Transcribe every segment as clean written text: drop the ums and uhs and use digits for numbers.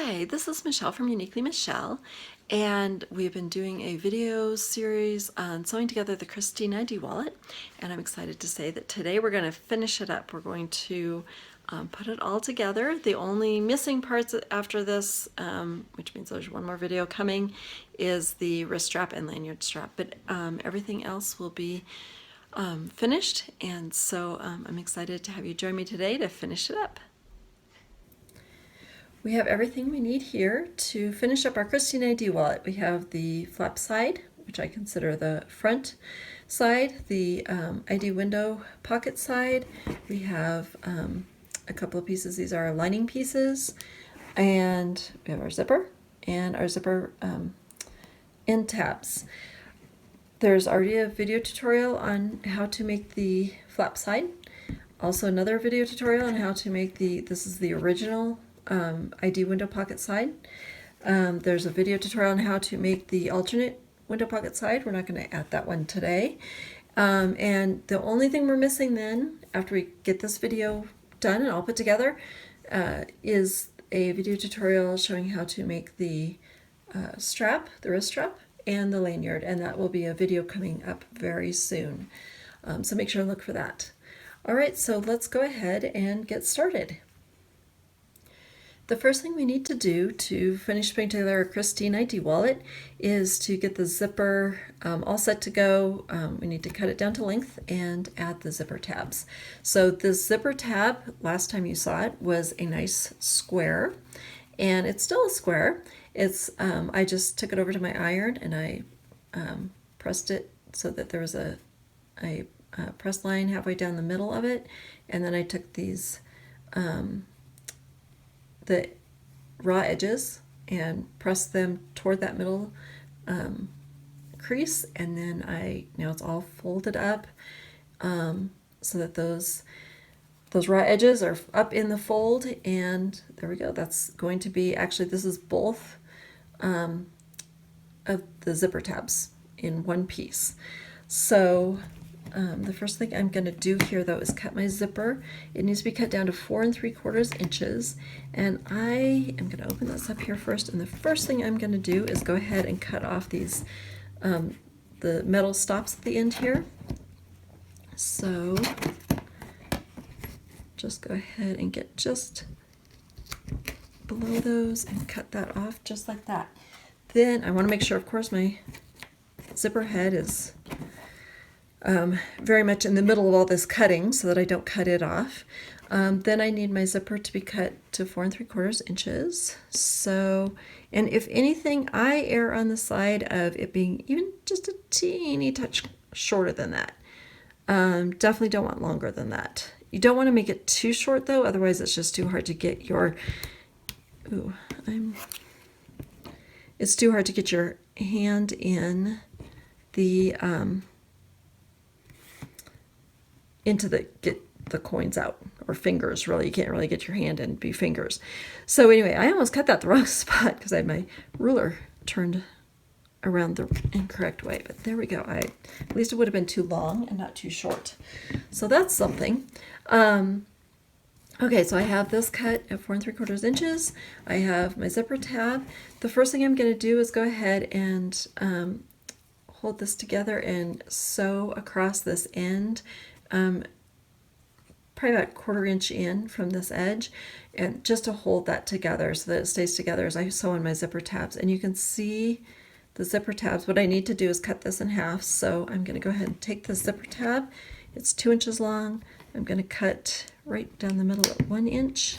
Hi, this is Michelle from Uniquely Michelle, and we've been doing a video series on sewing together the Kristine ID Wallet, and I'm excited to say that today we're going to finish it up. We're going to put it all together. The only missing parts after this, which means there's one more video coming, is the wrist strap and lanyard strap, but everything else will be finished, and so I'm excited to have you join me today to finish it up. We have everything we need here to finish up our Kristine ID wallet. We have the flap side, which I consider the front side, the ID window pocket side. We have a couple of pieces. These are our lining pieces, and we have our zipper and our zipper end tabs. There's already a video tutorial on how to make the flap side. Also another video tutorial on how to make this is the original ID window pocket side. There's a video tutorial on how to make the alternate window pocket side. We're not going to add that one today. And the only thing we're missing then, after we get this video done and all put together, is a video tutorial showing how to make the strap, the wrist strap, and the lanyard. And that will be a video coming up very soon. So make sure to look for that. All right, so let's go ahead and get started. The first thing we need to do to finish putting together our Kristine ID wallet is to get the zipper all set to go. We need to cut it down to length and add the zipper tabs. So the zipper tab, last time you saw it, was a nice square, and it's still a square. It's I just took it over to my iron and I pressed it so that there was a press line halfway down the middle of it, and then I took these the raw edges and press them toward that middle crease, and then now it's all folded up so that those raw edges are up in the fold, and there we go. That's going to be, actually this is both of the zipper tabs in one piece. So the first thing I'm going to do here though is cut my zipper. It needs to be cut down to 4 3/4 inches, and I am going to open this up here first, and the first thing I'm going to do is go ahead and cut off these the metal stops at the end here. So just go ahead and get just below those and cut that off just like that. Then I want to make sure, of course, my zipper head is very much in the middle of all this cutting so that I don't cut it off. Then I need my zipper to be cut to 4 3/4 inches. So, and if anything, I err on the side of it being even just a teeny touch shorter than that. Definitely don't want longer than that. You don't want to make it too short though, otherwise it's just too hard to get your, it's too hard to get your hand in the, get the coins out, or fingers really. You can't really get your hand in, be fingers. So anyway, I almost cut that the wrong spot because I had my ruler turned around the incorrect way, but there we go. At least it would have been too long and not too short. So that's something. Okay, so I have this cut at 4 3/4 inches. I have my zipper tab. The first thing I'm going to do is go ahead and hold this together and sew across this end, probably about 1/4 inch in from this edge, and just to hold that together so that it stays together as I sew on my zipper tabs. And you can see the zipper tabs. What I need to do is cut this in half. So I'm going to go ahead and take the zipper tab. It's 2 inches long. I'm going to cut right down the middle at 1 inch,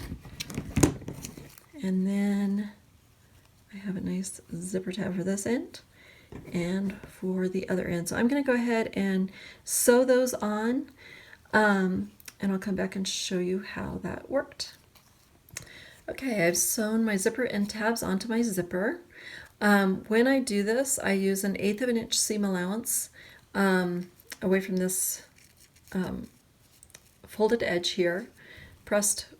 and then I have a nice zipper tab for this end and for the other end. So I'm going to go ahead and sew those on, and I'll come back and show you how that worked. Okay, I've sewn my zipper end tabs onto my zipper. When I do this, I use 1/8 of an inch seam allowance away from this folded edge here,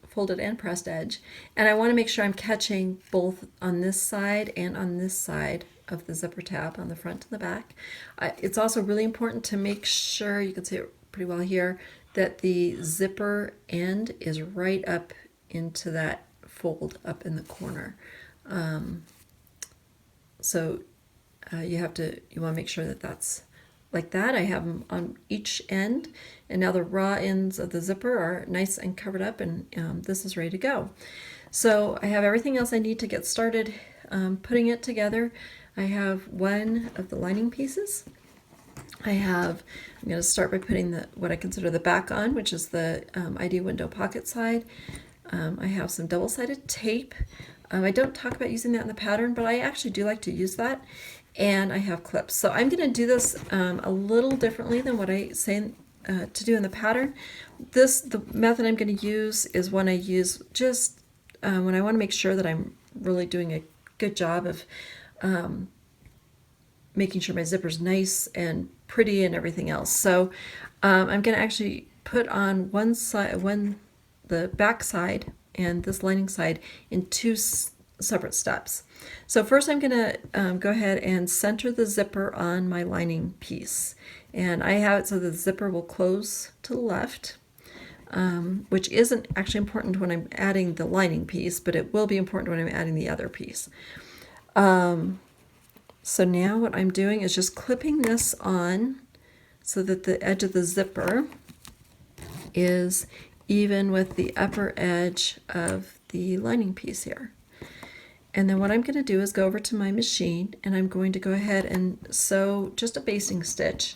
folded and pressed edge, and I want to make sure I'm catching both on this side and on this side of the zipper tab, on the front and the back. It's also really important to make sure, you can see it pretty well here, that the zipper end is right up into that fold up in the corner. So you want to make sure that that's like that. I have them on each end, and now the raw ends of the zipper are nice and covered up, and this is ready to go. So I have everything else I need to get started putting it together. I have one of the lining pieces. I'm going to start by putting what I consider the back on, which is the ID window pocket side. I have some double-sided tape. I don't talk about using that in the pattern, but I actually do like to use that. And I have clips. So I'm going to do this a little differently than what I say to do in the pattern. The method I'm going to use is one I use just when I want to make sure that I'm really doing a good job of making sure my zipper's nice and pretty and everything else. So I'm going to actually put on one side, the back side and this lining side in two separate steps. So first I'm going to go ahead and center the zipper on my lining piece. And I have it so the zipper will close to the left, which isn't actually important when I'm adding the lining piece, but it will be important when I'm adding the other piece. So now what I'm doing is just clipping this on so that the edge of the zipper is even with the upper edge of the lining piece here. And then what I'm going to do is go over to my machine, and I'm going to go ahead and sew just a basting stitch.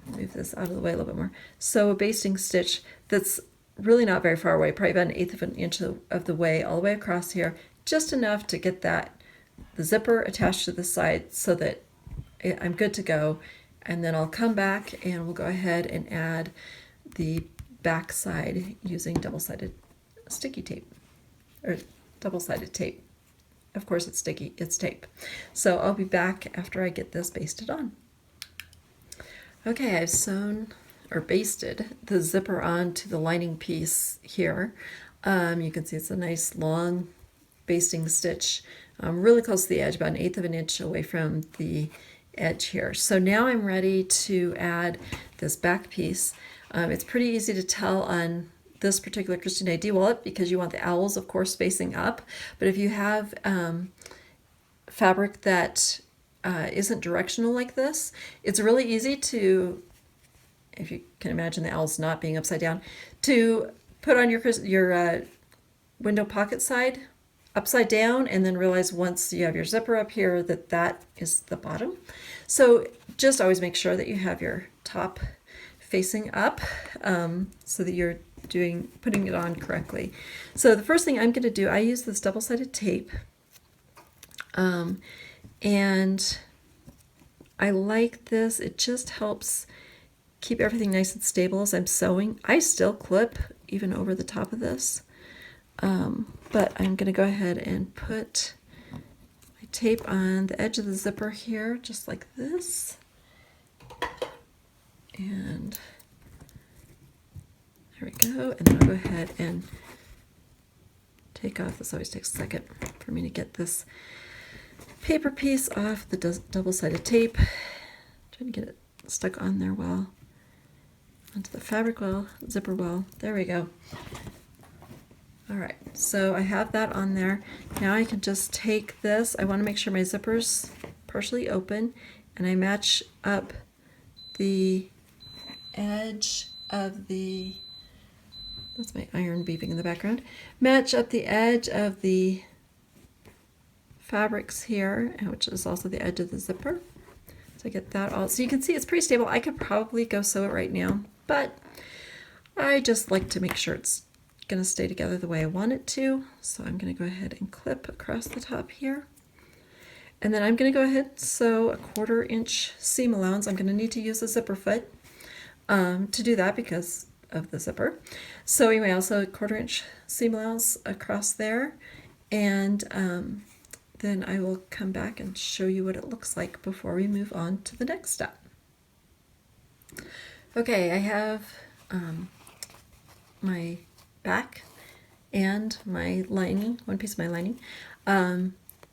Move this out of the way a little bit more. Sew a basting stitch that's really not very far away, probably about 1/8 of an inch of the way, all the way across here, just enough to get the zipper attached to the side so that I'm good to go. And then I'll come back and we'll go ahead and add the back side using double-sided sticky tape, or double-sided tape. Of course it's sticky, it's tape. So I'll be back after I get this basted on. Okay, I've sewn or basted the zipper onto the lining piece here. You can see it's a nice long basting stitch, really close to the edge, about 1/8 of an inch away from the edge here. So now I'm ready to add this back piece. It's pretty easy to tell on this particular Kristine ID wallet because you want the owls, of course, facing up. But if you have fabric that isn't directional like this, it's really easy to, if you can imagine the owls not being upside down, to put on your window pocket side upside down, and then realize once you have your zipper up here that is the bottom. So just always make sure that you have your top facing up so that you're putting it on correctly. So the first thing I'm going to do, I use this double-sided tape, and I like this. It just helps keep everything nice and stable as I'm sewing. I still clip even over the top of this. But I'm going to go ahead and put my tape on the edge of the zipper here, just like this. And there we go. And then I'll go ahead and take off. This always takes a second for me to get this paper piece off the double-sided tape. Trying to get it stuck on there well, onto the fabric well, zipper well. There we go. All right, so I have that on there. Now I can just take this. I want to make sure my zipper's partially open, and I match up the edge of the, that's my iron beeping in the background, match up the edge of the fabrics here, which is also the edge of the zipper. So I get that all, so you can see it's pretty stable. I could probably go sew it right now, but I just like to make sure it's going to stay together the way I want it to. So I'm going to go ahead and clip across the top here. And then I'm going to go ahead and sew a 1/4 inch seam allowance. I'm going to need to use a zipper foot to do that because of the zipper. So anyway, I'll sew a 1/4 inch seam allowance across there, and then I will come back and show you what it looks like before we move on to the next step. Okay, I have my back and my lining, one piece of my lining,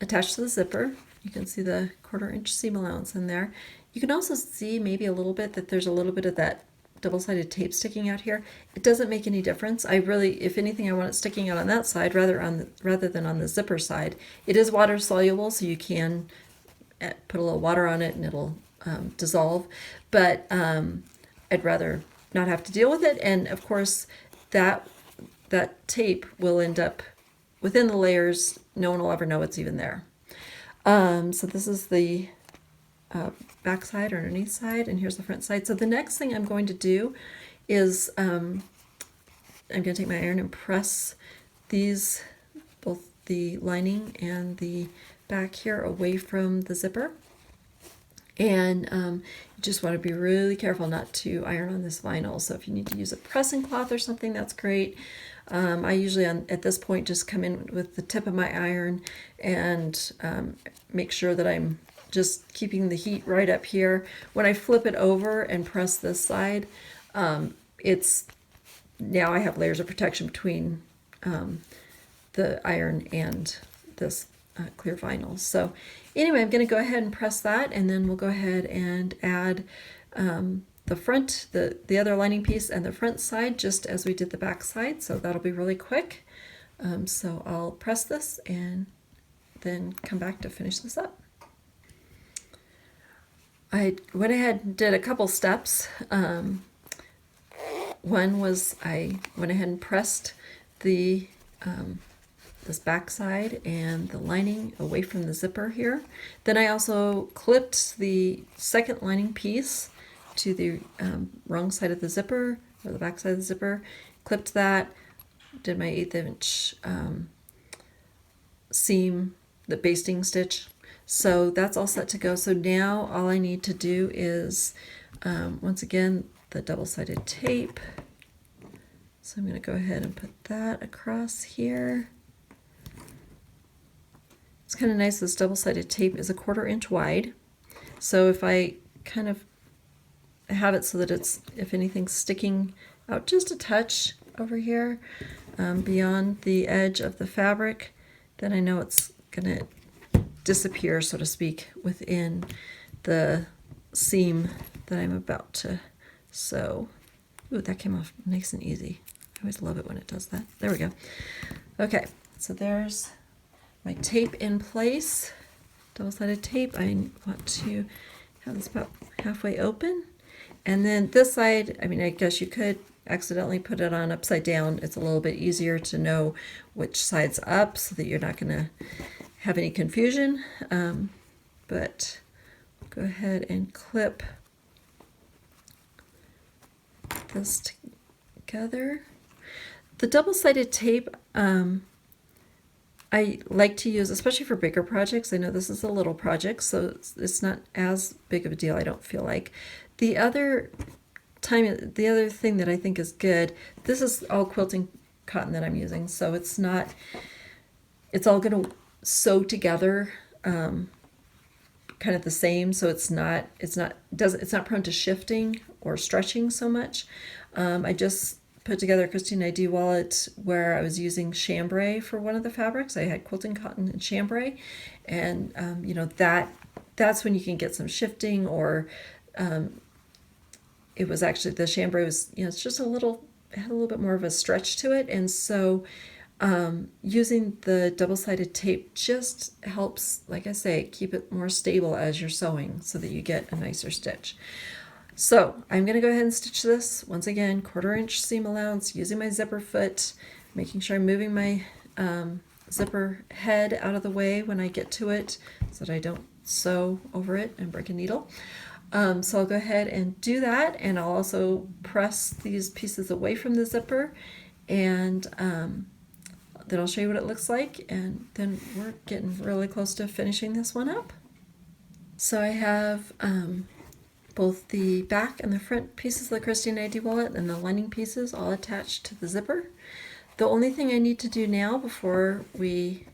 attached to the zipper. You can see the 1/4 inch seam allowance in there. You can also see maybe a little bit that there's a little bit of that double-sided tape sticking out here. It doesn't make any difference. I really, if anything, I want it sticking out on that side rather than on the zipper side. It is water soluble, so you can put a little water on it and it'll dissolve, but I'd rather not have to deal with it. And of course, that tape will end up within the layers. No one will ever know it's even there. So this is the back side or underneath side, and here's the front side. So the next thing I'm going to do is I'm going to take my iron and press these, both the lining and the back here, away from the zipper. And you just want to be really careful not to iron on this vinyl. So if you need to use a pressing cloth or something, that's great. I usually at this point just come in with the tip of my iron and make sure that I'm just keeping the heat right up here. When I flip it over and press this side, it's now I have layers of protection between the iron and this clear vinyl. So anyway, I'm going to go ahead and press that, and then we'll go ahead and add the front, the other lining piece and the front side, just as we did the back side. So that'll be really quick. So I'll press this and then come back to finish this up. I went ahead and did a couple steps. One was I went ahead and pressed the this back side and the lining away from the zipper here. Then I also clipped the second lining piece to the wrong side of the zipper, or the back side of the zipper, clipped that, did my 1/8 inch seam, the basting stitch. So that's all set to go. So now all I need to do is, once again, the double-sided tape. So I'm going to go ahead and put that across here. It's kind of nice, this double-sided tape is 1/4 inch wide. So if I kind of have it so that it's, if anything's sticking out just a touch over here beyond the edge of the fabric, then I know it's going to disappear, so to speak, within the seam that I'm about to sew. Ooh, that came off nice and easy. I always love it when it does that. There we go. Okay, so there's my tape in place, double-sided tape. I want to have this about halfway open. And then this side, I mean, I guess you could accidentally put it on upside down. It's a little bit easier to know which side's up so that you're not going to have any confusion. But go ahead and clip this together. The double-sided tape, I like to use, especially for bigger projects. I know this is a little project, so it's not as big of a deal, I don't feel like. The other thing that I think is good, this is all quilting cotton that I'm using, so it's all going to sew together kind of the same, so it's not prone to shifting or stretching so much. I just put together a Kristine ID Wallet where I was using chambray for one of the fabrics. I had quilting cotton and chambray, and you know, that's when you can get some shifting, or it was actually, the chambray was, you know, it's just had a little bit more of a stretch to it, and so using the double-sided tape just helps, like I say, keep it more stable as you're sewing so that you get a nicer stitch. So I'm going to go ahead and stitch this, once again, 1/4 inch seam allowance, using my zipper foot, making sure I'm moving my zipper head out of the way when I get to it so that I don't sew over it and break a needle. So I'll go ahead and do that, and I'll also press these pieces away from the zipper, and then I'll show you what it looks like, and then we're getting really close to finishing this one up. So I have both the back and the front pieces of the Kristine ID Wallet and the lining pieces all attached to the zipper. The only thing I need to do now before we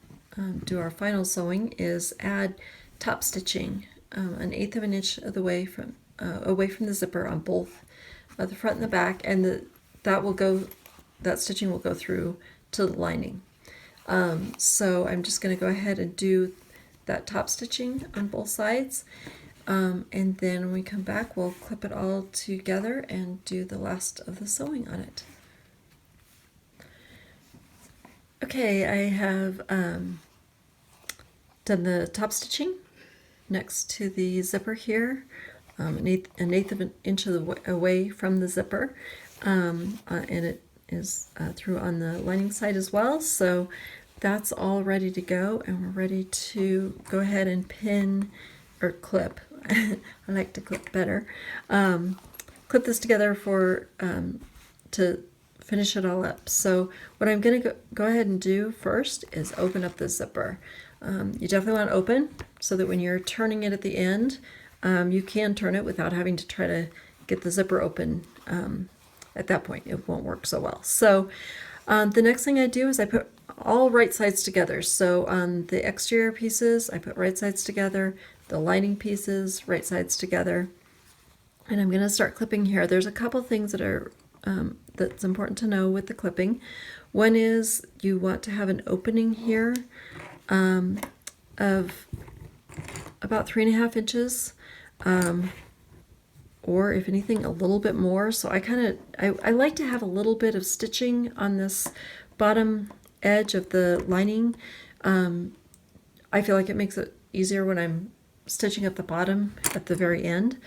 do our final sewing is add top stitching, 1/8 of an inch of the way from away from the zipper on both the front and the back, and that stitching will go through to the lining. So I'm just going to go ahead and do that top stitching on both sides. And then when we come back, we'll clip it all together and do the last of the sewing on it. Okay, I have done the top stitching next to the zipper here, an eighth of an inch away from the zipper, and it is through on the lining side as well. So that's all ready to go, and we're ready to go ahead and pin or clip. I like to clip better. Clip this together for to finish it all up. So what I'm going to go ahead and do first is open up the zipper. You definitely want to open so that when you're turning it at the end, you can turn it without having to try to get the zipper open. At that point, it won't work so well. So the next thing I do is I put all right sides together. So on the exterior pieces, I put right sides together, the lining pieces, right sides together. And I'm going to start clipping here. There's a couple things that are that's important to know with the clipping. One is you want to have an opening here of about 3.5 inches, or if anything, a little bit more. So I like to have a little bit of stitching on this bottom edge of the lining. I feel like it makes it easier when I'm stitching at the bottom at the very end.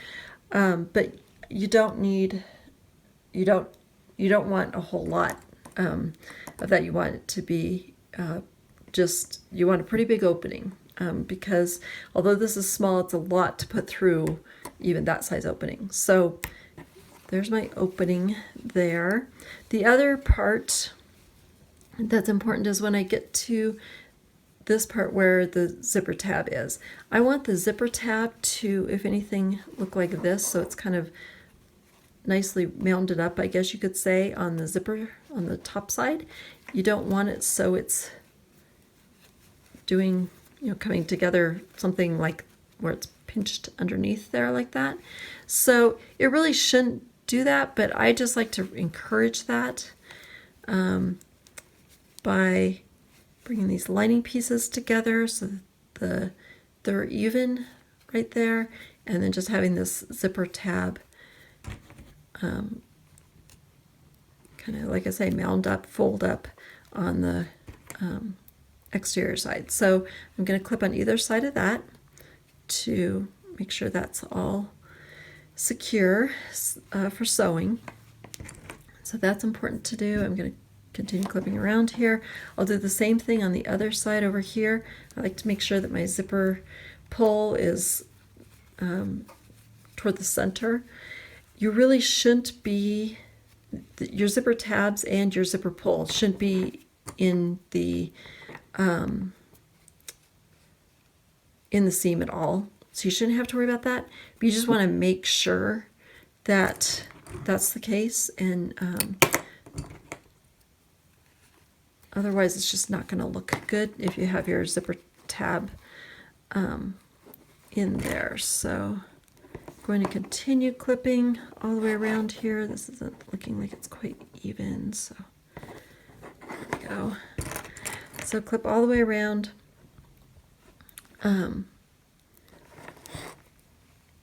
But you don't want a whole lot of that. You want it to be you want a pretty big opening, because although this is small, it's a lot to put through even that size opening. So there's my opening there. The other part that's important is when I get to this part where the zipper tab is. I want the zipper tab to, if anything, look like this, so it's kind of nicely mounded up, I guess you could say, on the zipper on the top side. You don't want it so it's doing, coming together something like where it's pinched underneath there like that. So it really shouldn't do that, but I just like to encourage that by bringing these lining pieces together so that they're even right there, and then just having this zipper tab kind of, like I say, mound up, fold up on the exterior side. So I'm going to clip on either side of that to make sure that's all secure for sewing. So that's important to do. I'm going to continue clipping around here. I'll do the same thing on the other side over here. I like to make sure that my zipper pull is toward the center. You really shouldn't be, your zipper tabs and your zipper pull shouldn't be in the seam at all. So you shouldn't have to worry about that. But you just want to make sure that that's the case, and otherwise it's just not going to look good if you have your zipper tab in there. So I'm going to continue clipping all the way around here. This isn't looking like it's quite even, so there we go. So clip all the way around.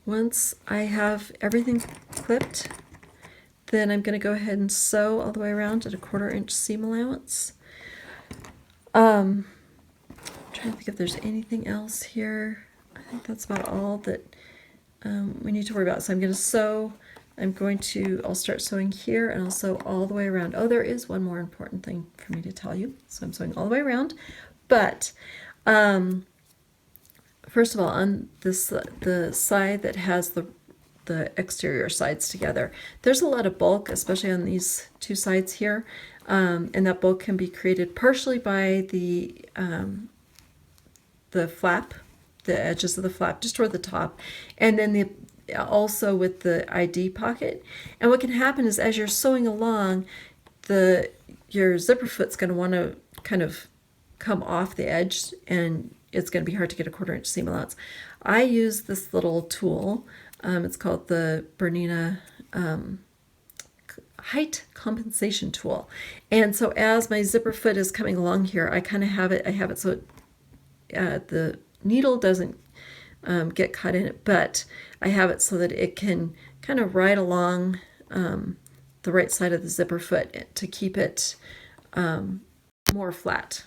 Once I have everything clipped, then I'm going to go ahead and sew all the way around at a 1/4 inch seam allowance. I'm trying to think if there's anything else here. I think that's about all that we need to worry about. So I'm going to sew. I'll start sewing here, and I'll sew all the way around. Oh, there is one more important thing for me to tell you. So I'm sewing all the way around, but first of all, on the side that has the exterior sides together, there's a lot of bulk, especially on these two sides here, and that bulk can be created partially by the flap, the edges of the flap just toward the top, and then also with the ID pocket. And what can happen is as you're sewing along, your zipper foot's going to want to kind of come off the edge, and it's going to be hard to get a 1/4 inch seam allowance. I use this little tool. It's called the Bernina height compensation tool. And so as my zipper foot is coming along here, I kind of have it so the needle doesn't get cut in it, but I have it so that it can kind of ride along the right side of the zipper foot to keep it more flat.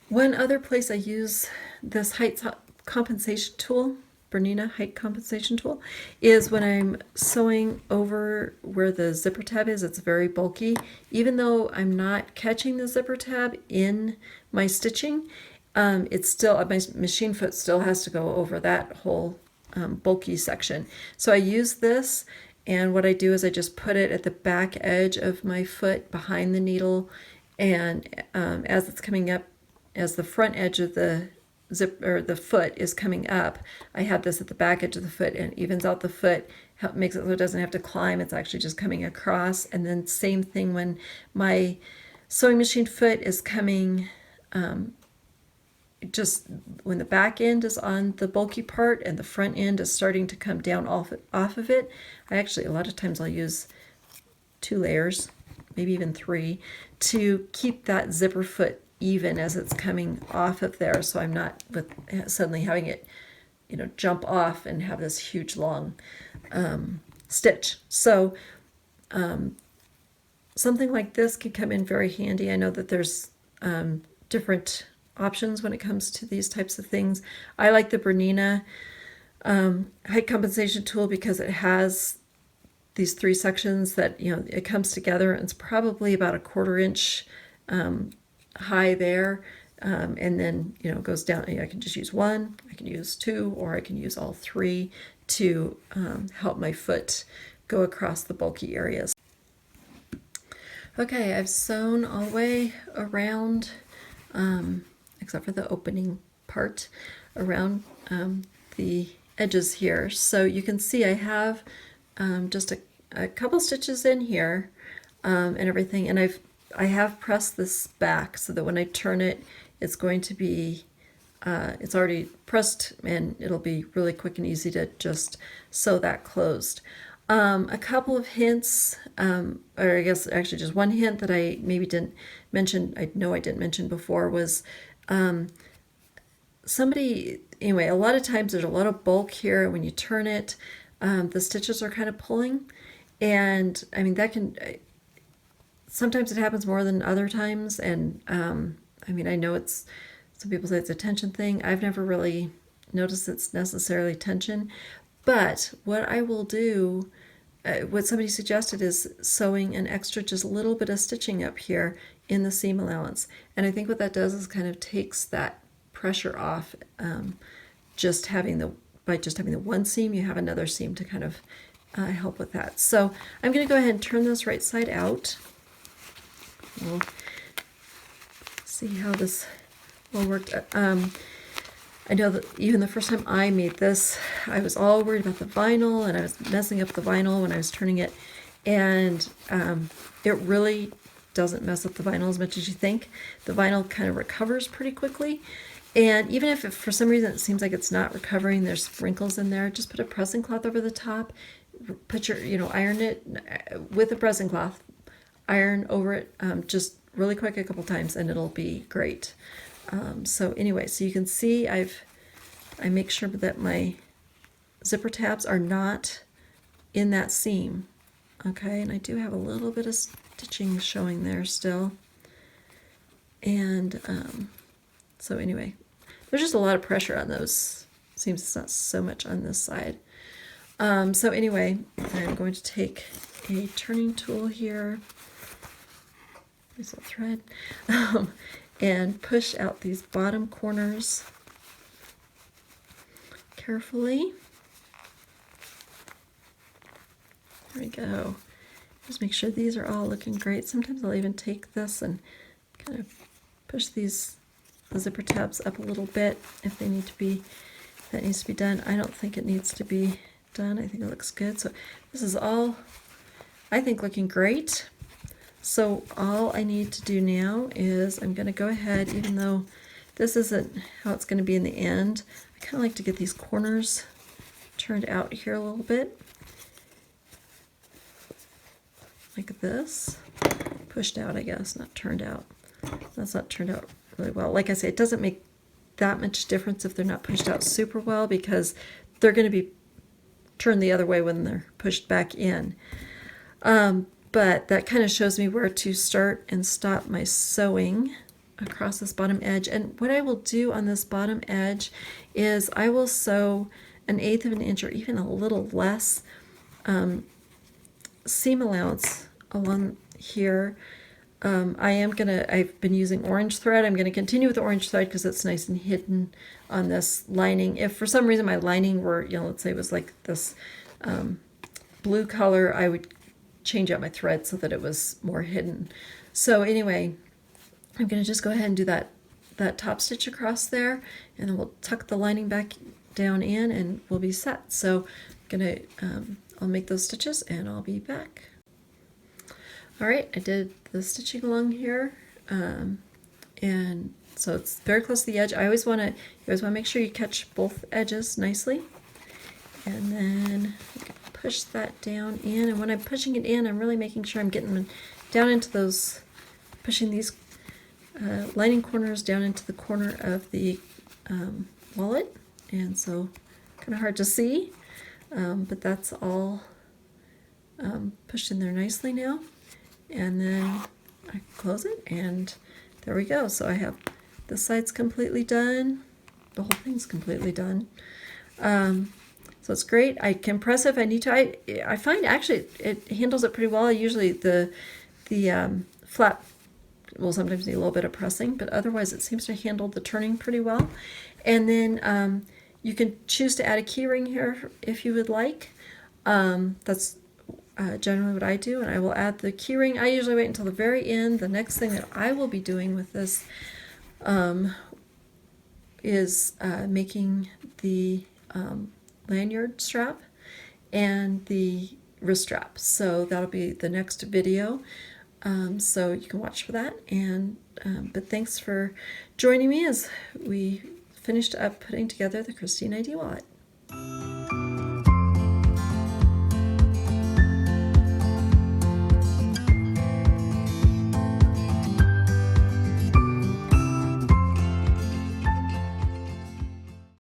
One other place I use this height compensation tool, Bernina height compensation tool, is when I'm sewing over where the zipper tab is. It's very bulky. Even though I'm not catching the zipper tab in my stitching, it's still, my machine foot still has to go over that whole bulky section. So I use this, and what I do is I just put it at the back edge of my foot behind the needle, and as it's coming up, as the front edge of the zip or the foot is coming up, I have this at the back edge of the foot, and evens out the foot, makes it so it doesn't have to climb. It's actually just coming across. And then same thing when my sewing machine foot is coming, just when the back end is on the bulky part and the front end is starting to come down off of it. I actually, a lot of times I'll use 2 layers, maybe even 3, to keep that zipper foot even as it's coming off of there, so I'm not suddenly having it, jump off and have this huge long stitch. So something like this can come in very handy. I know that there's different options when it comes to these types of things. I like the Bernina height compensation tool because it has these 3 sections that it comes together, and it's probably about a 1/4 inch high there, and then it goes down. I can just use 1, I can use 2, or I can use all 3 to help my foot go across the bulky areas. Okay, I've sewn all the way around, except for the opening part, around the edges here. So you can see I have just a couple stitches in here and everything, and I have pressed this back so that when I turn it, it's going to be, it's already pressed, and it'll be really quick and easy to just sew that closed. A couple of hints, or I guess actually just one hint that I maybe didn't mention, I know I didn't mention before, was anyway, a lot of times there's a lot of bulk here, and when you turn it, the stitches are kind of pulling, and I mean, that can, sometimes it happens more than other times, and I mean, I know some people say it's a tension thing. I've never really noticed it's necessarily tension, but what I will do, what somebody suggested, is sewing an extra, just a little bit of stitching up here in the seam allowance, and I think what that does is kind of takes that pressure off. Just having the one seam, you have another seam to kind of help with that. So I'm going to go ahead and turn this right side out. We'll see how this all worked. I know that even the first time I made this, I was all worried about the vinyl, and I was messing up the vinyl when I was turning it, and it really doesn't mess up the vinyl as much as you think. The vinyl kind of recovers pretty quickly, and even if for some reason it seems like it's not recovering, there's wrinkles in there, just put a pressing cloth over the top, put your, iron it with a pressing cloth, iron over it, just really quick a couple times, and it'll be great. So anyway, so you can see I make sure that my zipper tabs are not in that seam. Okay, and I do have a little bit of stitching showing there still. And so anyway, there's just a lot of pressure on those seams. It's not so much on this side. So anyway, I'm going to take a turning tool here, use a thread, and push out these bottom corners carefully. There we go. Just make sure these are all looking great. Sometimes I'll even take this and kind of push the zipper tabs up a little bit if they need to be, that needs to be done. I don't think it needs to be done. I think it looks good. So this is all, I think, looking great. So all I need to do now is I'm going to go ahead, even though this isn't how it's going to be in the end, I kind of like to get these corners turned out here a little bit, like this. Pushed out, I guess, not turned out. That's not turned out really well. Like I say, it doesn't make that much difference if they're not pushed out super well, because they're going to be turned the other way when they're pushed back in. But that kind of shows me where to start and stop my sewing across this bottom edge. And what I will do on this bottom edge is I will sew 1/8 of an inch or even a little less seam allowance along here. I've been using orange thread. I'm going to continue with the orange thread because it's nice and hidden on this lining. If for some reason my lining were, let's say it was like this blue color, I would change out my thread so that it was more hidden. So anyway, I'm going to just go ahead and do that top stitch across there, and then we'll tuck the lining back down in and we'll be set. So I'm going to, I'll make those stitches and I'll be back. All right, I did the stitching along here, and so it's very close to the edge. You always want to make sure you catch both edges nicely, and then you can push that down in. And when I'm pushing it in, I'm really making sure I'm getting down into those, pushing these lining corners down into the corner of the wallet, and so kind of hard to see, but that's all pushed in there nicely now. And then I close it, and there we go. So I have this side's completely done, the whole thing's completely done. So it's great. I can press if I need to. I find actually it handles it pretty well. Usually the flap will sometimes need a little bit of pressing, but otherwise it seems to handle the turning pretty well. And then you can choose to add a key ring here if you would like. That's generally what I do, and I will add the key ring. I usually wait until the very end. The next thing that I will be doing with this is making the lanyard strap and the wrist strap. So that'll be the next video. So you can watch for that. And but thanks for joining me as we finished up putting together the Kristine ID wallet.